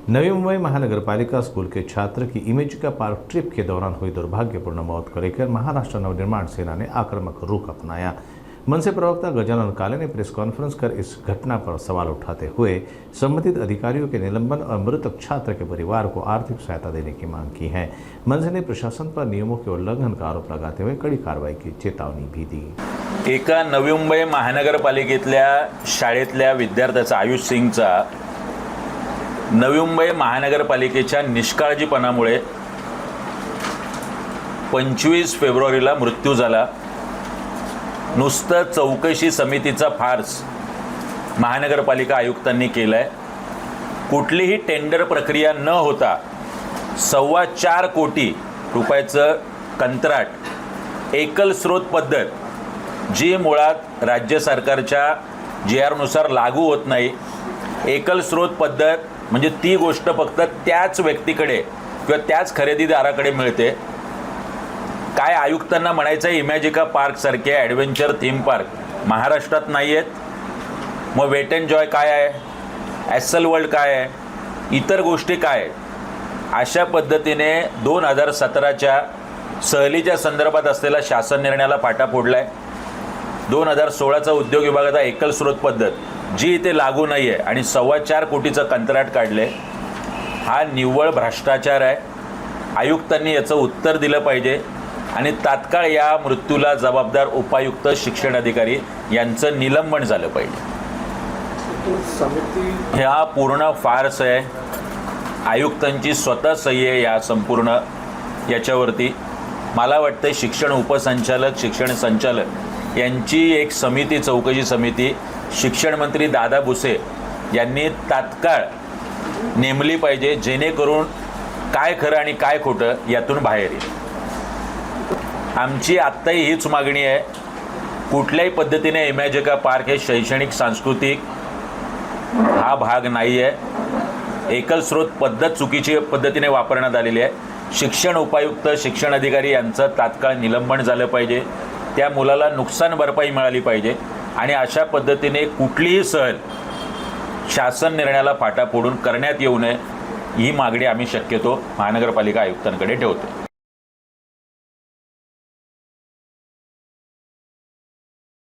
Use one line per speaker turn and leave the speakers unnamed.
नवी मुंबई महानगरपालिका स्कूल के छात्र की इमेजिका पार्क ट्रिप के दौरान हुई दुर्भाग्यपूर्ण मौत को लेकर महाराष्ट्र नवनिर्माण सेना ने आक्रामक रुख अपनाया। मनसे प्रवक्ता गजानन काले ने प्रेस कॉन्फ्रेंस कर इस घटना पर सवाल उठाते हुए संबंधित अधिकारियों के निलंबन और मृतक छात्र के परिवार को आर्थिक सहायता देने की मांग की है। मनसे ने प्रशासन पर नियमों के उल्लंघन का आरोप लगाते हुए कड़ी कार्रवाई की चेतावनी भी दी।
एका नवी मुंबई महानगरपालिकेतल्या शाळेतल्या विद्यार्थ्याचा आयुष सिंगचा नवी मुंबई महानगरपालिकेच्या निष्काळजीपणामुळे 25 फेब्रुवारीला मृत्यू झाला। नुसतं चौकशी समितीचा फार्स महानगरपालिका आयुक्तांनी केलाय। कुठलीही टेंडर प्रक्रिया न होता 4.25 कोटी रुपयाचं कंत्राट एकल स्रोत पद्धत जी मुळात राज्य सरकारच्या GR नुसार लागू होत नाही। एकल स्रोत पद्धत म्हणजे ती गोष्ट फक्त त्याच व्यक्तीकडे किंवा त्याच खरेदीदाराकडे मिळते। काय आयुक्तांना म्हणायचं इमॅजिका पार्क सारखे ॲडव्हेंचर थीम पार्क महाराष्ट्रात नाही आहेत। मग वेट अँड जॉय काय आहे, ॲसल वर्ल्ड काय आहे, इतर गोष्टी काय आहेत? अशा पद्धतीने 2017च्या सहलीच्या संदर्भात असलेला शासन निर्णयाला फाटा फोडलाय। 2016चा उद्योग विभागाचा एकल स्रोत पद्धत जी इथे लागू नाही आहे आणि 4.25 कोटीचं कंत्राट काढले। हा निव्वळ भ्रष्टाचार आहे। आयुक्तांनी याचं उत्तर दिलं पाहिजे आणि तात्काळ या मृत्यूला जबाबदार उपायुक्त शिक्षण अधिकारी यांचं निलंबन झालं पाहिजे। हा पूर्ण फार्स आहे। आयुक्तांची स्वतः सही आहे या संपूर्ण याच्यावरती। मला वाटतं शिक्षण उपसंचालक शिक्षण संचालक यांची एक समिती चौकशी समिती शिक्षण मंत्री दादा भुसे यांनी तात्काळ नेमली पाहिजे, जेणेकरून काय खरं आणि काय खोटं यातून बाहेर येईल। आमची आत्ताही हीच मागणी आहे, कुठल्याही पद्धतीने इमॅजिका पार्क हे शैक्षणिक सांस्कृतिक हा भाग नाही आहे। एकल स्रोत पद्धत चुकीची पद्धतीने वापरण्यात आलेली आहे। शिक्षण उपायुक्त शिक्षण अधिकारी यांचं तात्काळ निलंबन झालं पाहिजे। त्या मुलाला नुकसान भरपाई मिळाली पाहिजे आणि अशा पद्धतीने कुठलीही सहल शासन निर्णयाला फाटा फोडून करण्यात येऊ नये ही मागणी आम्ही शक्यतो महानगरपालिका आयुक्तांकडे ठेवतो।